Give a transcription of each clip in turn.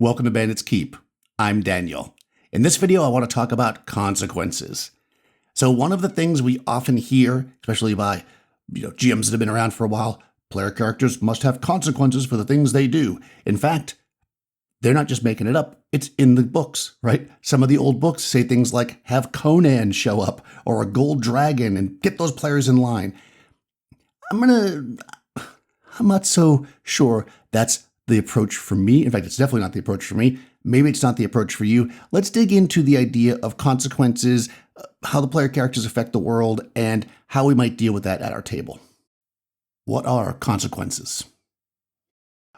Welcome to Bandit's Keep. I'm Daniel. In this video, I want to talk about consequences. So one of the things we often hear, especially by GMs that have been around for a while, player characters must have consequences for the things they do. In fact, they're not just making it up, it's in the books, right? Some of the old books say things like have Conan show up or a gold dragon and get those players in line. I'm not so sure that's the approach for me. In fact, it's definitely not the approach for me. Maybe it's not the approach for you. Let's dig into the idea of consequences, how the player characters affect the world, and how we might deal with that at our table. What are consequences?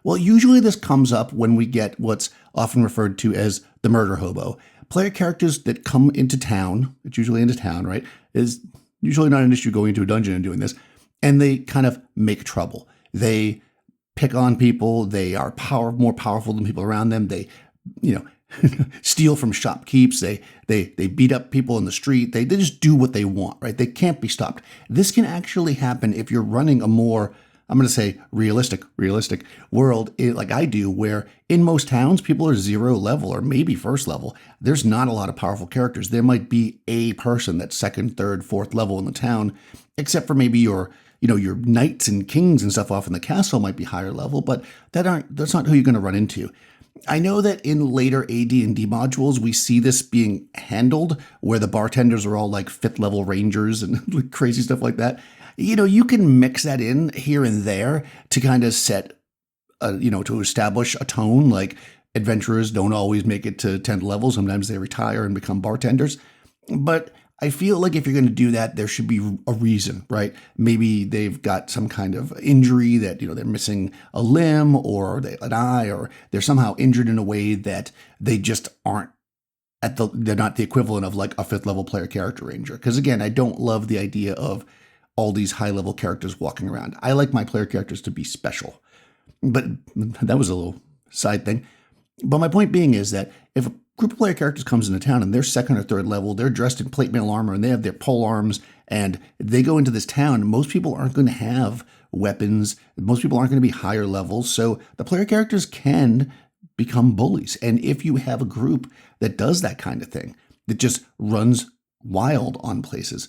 Well, usually this comes up when we get what's often referred to as the murder hobo. Player characters that come into town, it's usually into town, right? Is usually not an issue going into a dungeon and doing this, and they kind of make trouble. They pick on people. They are more powerful than people around them. They, steal from shopkeepers. They beat up people in the street. They just do what they want, right? They can't be stopped. This can actually happen if you're running a more, I'm going to say realistic world like I do, where in most towns, people are 0 level or maybe 1st level. There's not a lot of powerful characters. There might be a person that's 2nd, 3rd, 4th level in the town, except for maybe your knights and kings and stuff off in the castle might be higher level, but that's not who you're going to run into. I know that in later AD&D modules, we see this being handled where the bartenders are all like 5th level rangers and crazy stuff like that. You can mix that in here and there to kind of set, to establish a tone. Like adventurers don't always make it to 10th level. Sometimes they retire and become bartenders. But I feel like if you're going to do that, there should be a reason, right? Maybe they've got some kind of injury that, they're missing a limb or an eye, or they're somehow injured in a way that they just aren't they're not the equivalent of like a 5th level player character ranger. Because again, I don't love the idea of all these high level characters walking around. I like my player characters to be special. But that was a little side thing. But my point being is that if a group of player characters comes into town and they're 2nd or 3rd level, they're dressed in plate mail armor and they have their pole arms and they go into this town, most people aren't going to have weapons. Most people aren't going to be higher levels. So the player characters can become bullies. And if you have a group that does that kind of thing, that just runs wild on places,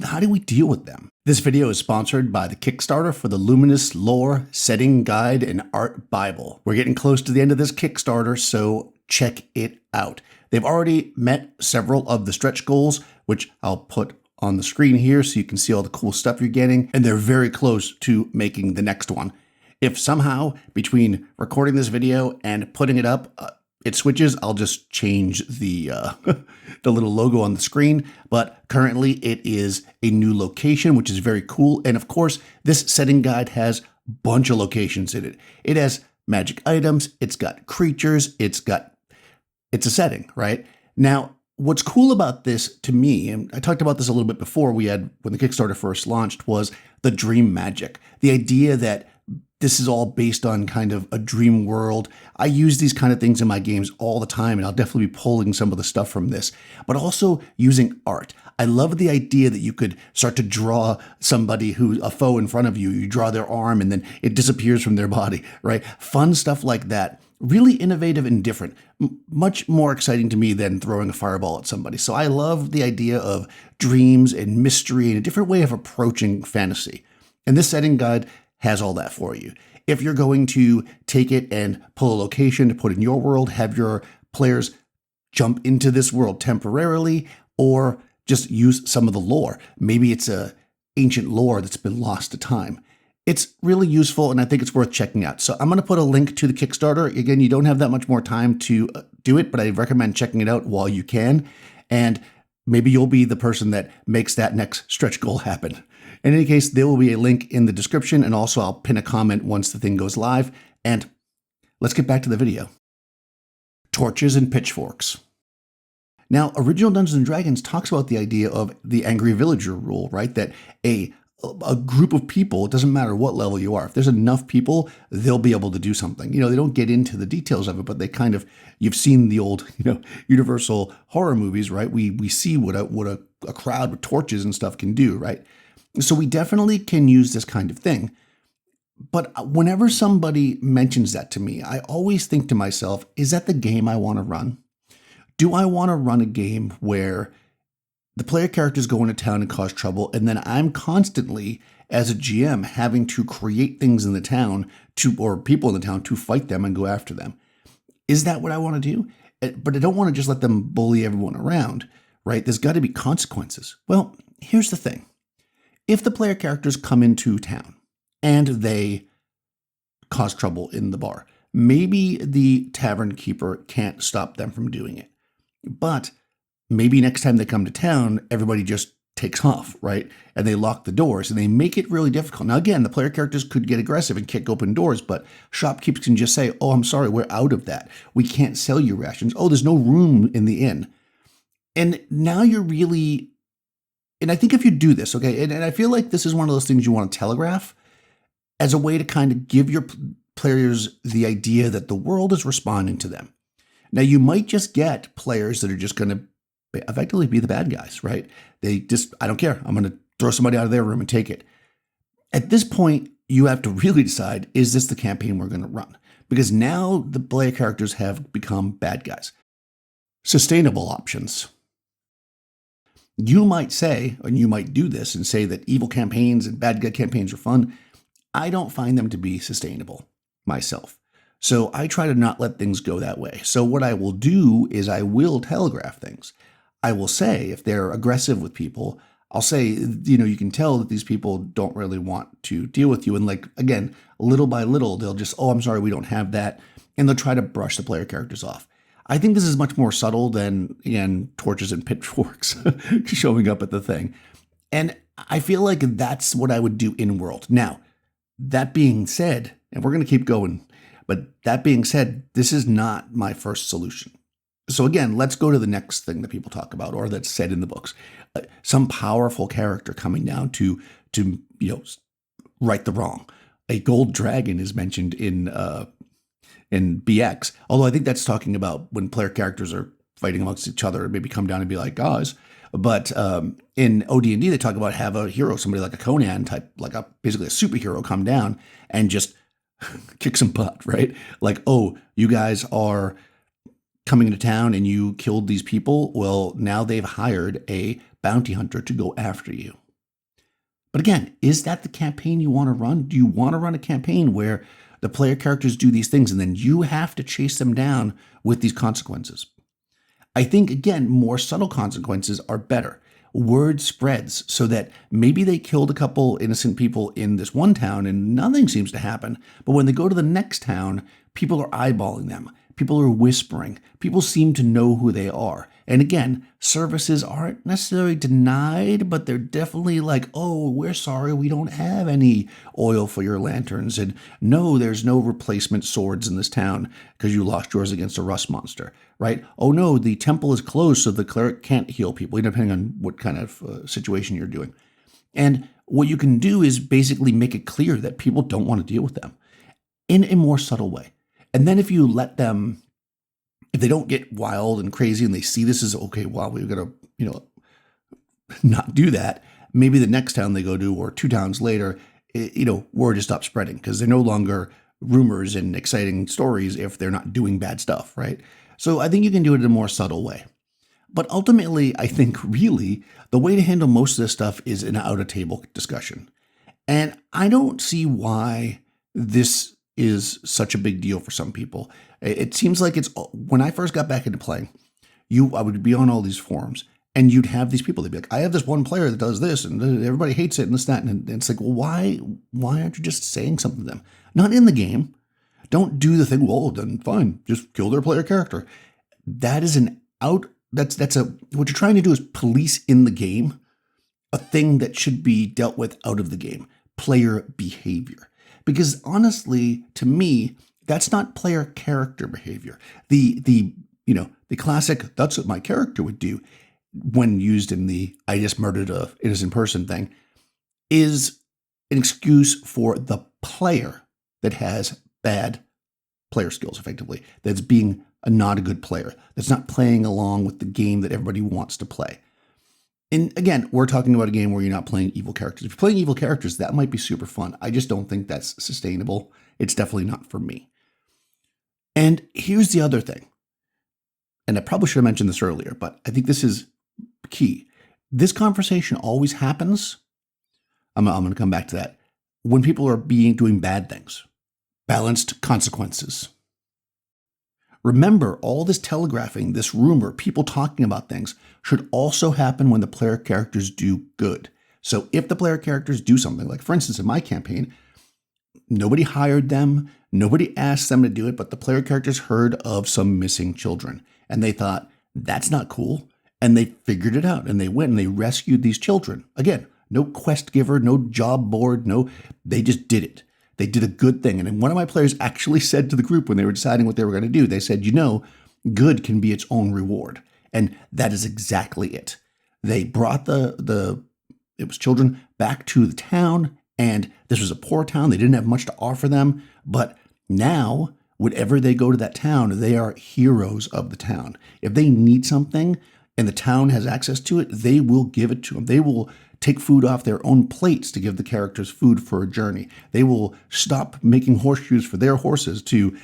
how do we deal with them? This video is sponsored by the Kickstarter for the Luminous Lore Setting Guide and Art Bible. We're getting close to the end of this Kickstarter, so check it out. They've already met several of the stretch goals, which I'll put on the screen here so you can see all the cool stuff you're getting, and they're very close to making the next one. If somehow between recording this video and putting it up, it switches, I'll just change the the little logo on the screen. But currently it is a new location, which is very cool. And of course, this setting guide has a bunch of locations in it. It has magic items. It's got creatures. It's a setting, right? Now, what's cool about this to me, and I talked about this a little bit before when the Kickstarter first launched, was the dream magic. The idea that this is all based on kind of a dream world. I use these kind of things in my games all the time, and I'll definitely be pulling some of the stuff from this, but also using art. I love the idea that you could start to draw somebody who's a foe in front of you. You draw their arm and then it disappears from their body, right? Fun stuff like that. Really innovative and different. Much more exciting to me than throwing a fireball at somebody. So I love the idea of dreams and mystery and a different way of approaching fantasy. And this setting guide has all that for you. If you're going to take it and pull a location to put in your world, have your players jump into this world temporarily, or just use some of the lore. Maybe it's a ancient lore that's been lost to time. It's really useful, and I think it's worth checking out. So I'm going to put a link to the Kickstarter. Again, you don't have that much more time to do it, but I recommend checking it out while you can. And maybe you'll be the person that makes that next stretch goal happen. In any case, there will be a link in the description, and also I'll pin a comment once the thing goes live. And let's get back to the video. Torches and pitchforks. Now, original Dungeons & Dragons talks about the idea of the angry villager rule, right? That a group of people, it doesn't matter what level you are, if there's enough people, they'll be able to do something. They don't get into the details of it, but they kind of, you've seen the old, Universal horror movies, right? We see what a crowd with torches and stuff can do, right? So we definitely can use this kind of thing. But whenever somebody mentions that to me, I always think to myself, is that the game I want to run? Do I want to run a game where the player characters go into town and cause trouble, and then I'm constantly, as a GM, having to create things in the town or people in the town to fight them and go after them? Is that what I want to do? But I don't want to just let them bully everyone around, right? There's got to be consequences. Well, here's the thing. If the player characters come into town and they cause trouble in the bar, maybe the tavern keeper can't stop them from doing it. But maybe next time they come to town, everybody just takes off, right? And they lock the doors and they make it really difficult. Now, again, the player characters could get aggressive and kick open doors, but shopkeepers can just say, oh, I'm sorry, we're out of that. We can't sell you rations. Oh, there's no room in the inn. And now you're really, and I think if you do this, okay, and I feel like this is one of those things you want to telegraph as a way to kind of give your players the idea that the world is responding to them. Now, you might just get players that are just going to effectively be the bad guys, right? They just, I don't care. I'm going to throw somebody out of their room and take it. At this point, you have to really decide, is this the campaign we're going to run? Because now the player characters have become bad guys. Sustainable options. You might say, and you might do this and say that evil campaigns and bad guy campaigns are fun. I don't find them to be sustainable myself. So I try to not let things go that way. So what I will do is I will telegraph things. I will say, if they're aggressive with people, I'll say, you can tell that these people don't really want to deal with you. And again, little by little, they'll just, oh, I'm sorry, we don't have that. And they'll try to brush the player characters off. I think this is much more subtle than, again, torches and pitchforks showing up at the thing. And I feel like that's what I would do in world. Now, that being said, and we're going to keep going, but that being said, this is not my first solution. So again, let's go to the next thing that people talk about, or that's said in the books. Some powerful character coming down to right the wrong. A gold dragon is mentioned in BX, although I think that's talking about when player characters are fighting amongst each other and maybe come down and be like, guys. But in OD&D, they talk about have a hero, somebody like a Conan type, basically a superhero, come down and just kick some butt, right? Like, oh, you guys are coming into town and you killed these people. Well, now they've hired a bounty hunter to go after you. But again, is that the campaign you want to run? Do you want to run a campaign where the player characters do these things and then you have to chase them down with these consequences? I think, again, more subtle consequences are better. Word spreads so that maybe they killed a couple innocent people in this one town and nothing seems to happen. But when they go to the next town, people are eyeballing them. People are whispering. People seem to know who they are. And again, services aren't necessarily denied, but they're definitely like, oh, we're sorry, we don't have any oil for your lanterns. And no, there's no replacement swords in this town because you lost yours against a rust monster, right? Oh no, the temple is closed, so the cleric can't heal people, depending on what kind of situation you're doing. And what you can do is basically make it clear that people don't want to deal with them in a more subtle way. And then if you let them, if they don't get wild and crazy and they see this as, okay, wow, we've got to, not do that, maybe the next town they go to or two towns later, word just stops spreading because they're no longer rumors and exciting stories if they're not doing bad stuff, right? So I think you can do it in a more subtle way. But ultimately, I think really the way to handle most of this stuff is an out-of-table discussion. And I don't see why this is such a big deal for some people. It seems like when I first got back into playing, I would be on all these forums and you'd have these people, they'd be like, I have this one player that does this and everybody hates it and this, that. And it's like, well, why aren't you just saying something to them? Not in the game. Don't do the thing, well, then fine, just kill their player character. That is what you're trying to do is police in the game a thing that should be dealt with out of the game, player behavior. Because honestly, to me, that's not player character behavior. The classic, that's what my character would do when used in the I just murdered a innocent person thing is an excuse for the player that has bad player skills, effectively, that's being not a good player, that's not playing along with the game that everybody wants to play. And again, we're talking about a game where you're not playing evil characters. If you're playing evil characters, that might be super fun. I just don't think that's sustainable. It's definitely not for me. And here's the other thing. And I probably should have mentioned this earlier, but I think this is key. This conversation always happens. I'm going to come back to that. When people are doing bad things, balanced consequences. Remember, all this telegraphing, this rumor, people talking about things should also happen when the player characters do good. So if the player characters do something, like for instance, in my campaign, nobody hired them, nobody asked them to do it, but the player characters heard of some missing children and they thought, that's not cool. And they figured it out and they went and they rescued these children. Again, no quest giver, no job board, they just did it. They did a good thing. And then one of my players actually said to the group when they were deciding what they were going to do, they said, good can be its own reward. And that is exactly it. They brought it was children back to the town, and this was a poor town. They didn't have much to offer them. But now, whenever they go to that town, they are heroes of the town. If they need something and the town has access to it, they will give it to them. They will take food off their own plates to give the characters food for a journey. They will stop making horseshoes for their horses to,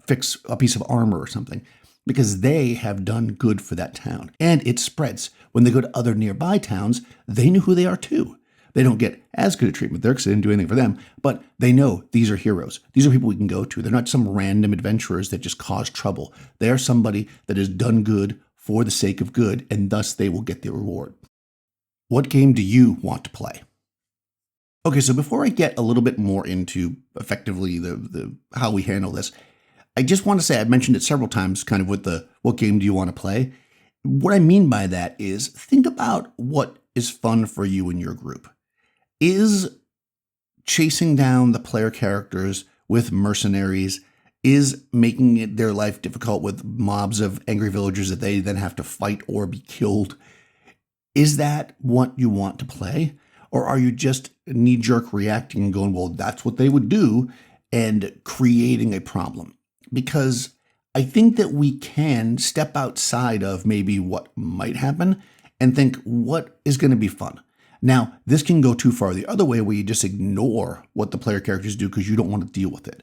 fix a piece of armor or something, because they have done good for that town. And it spreads. When they go to other nearby towns, they know who they are too. They don't get as good a treatment there because they didn't do anything for them, but they know these are heroes. These are people we can go to. They're not some random adventurers that just cause trouble. They are somebody that has done good for the sake of good, and thus they will get their reward. What game do you want to play? Okay, so before I get a little bit more into effectively the how we handle this, I just want to say, I've mentioned it several times, kind of with the what game do you want to play? What I mean by that is think about what is fun for you and your group. Is chasing down the player characters with mercenaries, is making their life difficult with mobs of angry villagers that they then have to fight or be killed? Is that what you want to play? Or are you just knee-jerk reacting and going, well, that's what they would do, and creating a problem? Because I think that we can step outside of maybe what might happen and think, what is going to be fun? Now, this can go too far the other way, where you just ignore what the player characters do because you don't want to deal with it.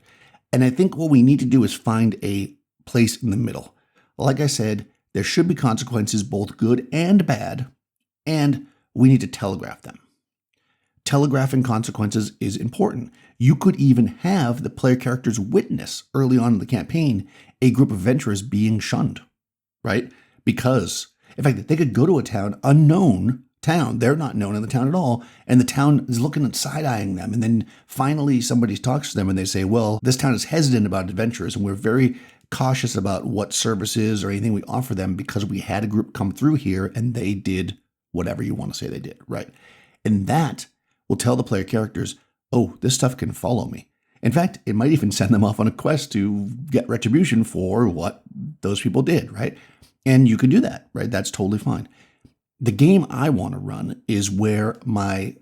And I think what we need to do is find a place in the middle. Like I said, there should be consequences, both good and bad, and we need to telegraph them. Telegraphing consequences is important. You could even have the player characters witness early on in the campaign a group of adventurers being shunned, right? Because, in fact, they could go to a town, unknown town, they're not known in the town at all, and the town is looking and side-eyeing them, and then finally somebody talks to them and they say, well, this town is hesitant about adventurers, and we're very cautious about what services or anything we offer them because we had a group come through here and they did whatever you want to say they did, right? And that will tell the player characters, oh, this stuff can follow me. In fact, it might even send them off on a quest to get retribution for what those people did, right? And you can do that, right? That's totally fine. The game I want to run is where my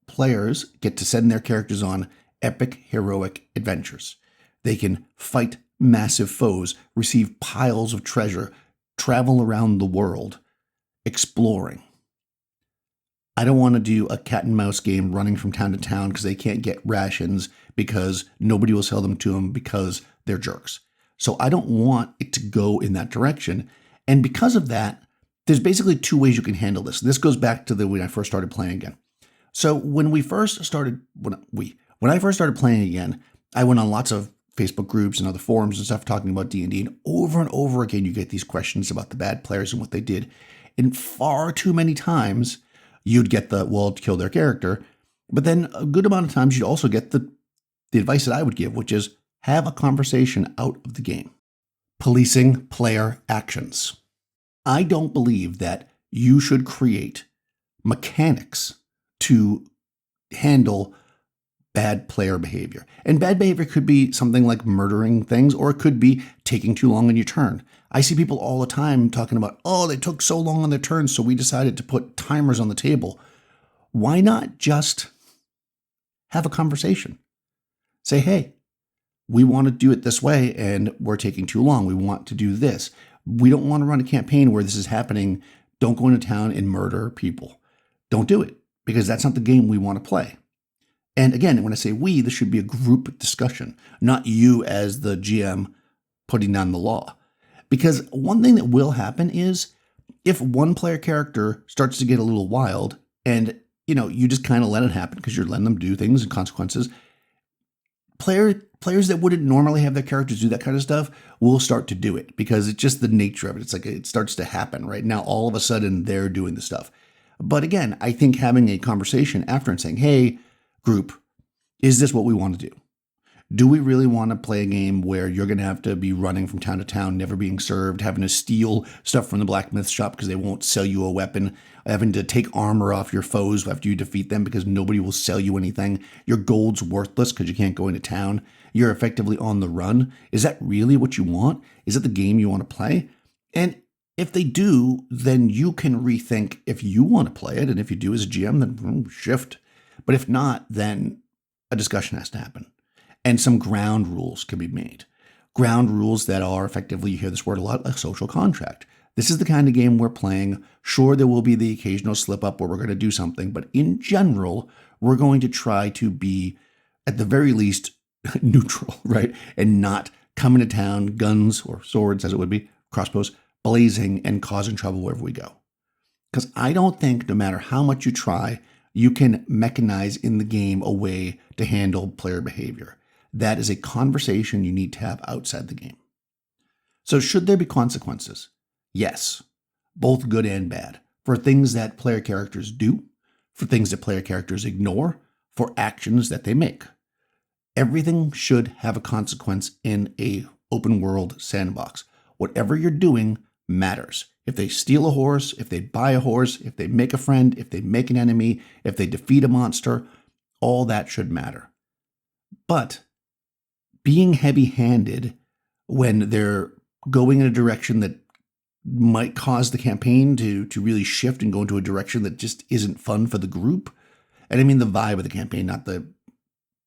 players get to send their characters on epic, heroic adventures. They can fight massive foes, receive piles of treasure, travel around the world, exploring. I don't want to do a cat and mouse game running from town to town because they can't get rations because nobody will sell them to them because they're jerks. So I don't want it to go in that direction. And because of that, there's basically two ways you can handle this. This goes back to when I first started playing again. So when I first started playing again, I went on lots of Facebook groups and other forums and stuff talking about D&D, and over again you get these questions about the bad players and what they did. And far too many times you'd get kill their character. But then a good amount of times you'd also get the advice that I would give, which is have a conversation out of the game. Policing player actions. I don't believe that you should create mechanics to handle bad player behavior. And bad behavior could be something like murdering things, or it could be taking too long on your turn. I see people all the time talking about, oh, they took so long on their turn, so we decided to put timers on the table. Why not just have a conversation? Say, hey, we want to do it this way and we're taking too long. We want to do this. We don't want to run a campaign where this is happening Don't go into town and murder people. Don't do it, because that's not the game we want to play. And again, when I say we, this should be a group discussion, not you as the GM putting down the law. Because one thing that will happen is if one player character starts to get a little wild and, you just kind of let it happen because you're letting them do things and consequences, players that wouldn't normally have their characters do that kind of stuff will start to do it because it's just the nature of it. It's like it starts to happen right now. All of a sudden they're doing the stuff. But again, I think having a conversation after and saying, hey, group, is this what we want to do? Do we really want to play a game where you're going to have to be running from town to town, never being served, having to steal stuff from the blacksmith shop because they won't sell you a weapon, having to take armor off your foes after you defeat them because nobody will sell you anything? Your gold's worthless because you can't go into town. You're effectively on the run. Is that really what you want? Is that the game you want to play? And if they do, then you can rethink if you want to play it. And if you do as a GM, then shift. But if not, then a discussion has to happen. And some ground rules can be made. Ground rules that are effectively, you hear this word a lot, a social contract. This is the kind of game we're playing. Sure, there will be the occasional slip up where we're going to do something, but in general, we're going to try to be, at the very least, neutral, right? And not come into town, guns or swords, as it would be, crossbows, blazing and causing trouble wherever we go. Because I don't think, no matter how much you try, you can mechanize in the game a way to handle player behavior. That is a conversation you need to have outside the game. So should there be consequences? Yes, both good and bad, for things that player characters do, for things that player characters ignore, for actions that they make. Everything should have a consequence in a open world sandbox. Whatever you're doing matters. If they steal a horse, if they buy a horse, if they make a friend, if they make an enemy, if they defeat a monster, all that should matter. But being heavy-handed when they're going in a direction that might cause the campaign to really shift and go into a direction that just isn't fun for the group. And I mean the vibe of the campaign, not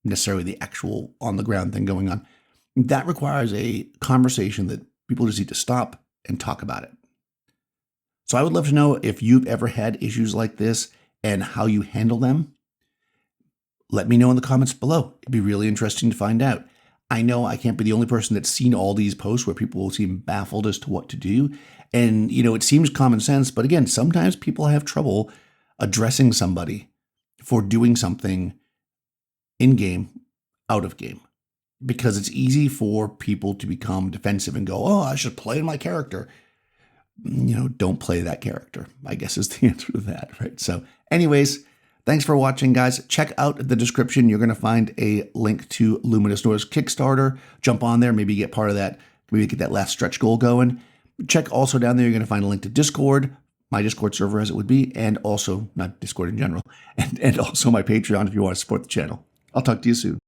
necessarily the actual on-the-ground thing going on. That requires a conversation that people just need to stop and talk about it. So I would love to know if you've ever had issues like this and how you handle them. Let me know in the comments below. It'd be really interesting to find out. I know I can't be the only person that's seen all these posts where people will seem baffled as to what to do. And, it seems common sense, but again, sometimes people have trouble addressing somebody for doing something in game, out of game, because it's easy for people to become defensive and go, oh, I should play my character. Don't play that character, I guess is the answer to that, right? So anyways, thanks for watching, guys. Check out the description. You're going to find a link to Luminous Doors Kickstarter. Jump on there, maybe get part of that, maybe get that last stretch goal going. Check also down there, you're going to find a link to Discord, my Discord server as it would be, and also, not Discord in general, and also my Patreon if you want to support the channel. I'll talk to you soon.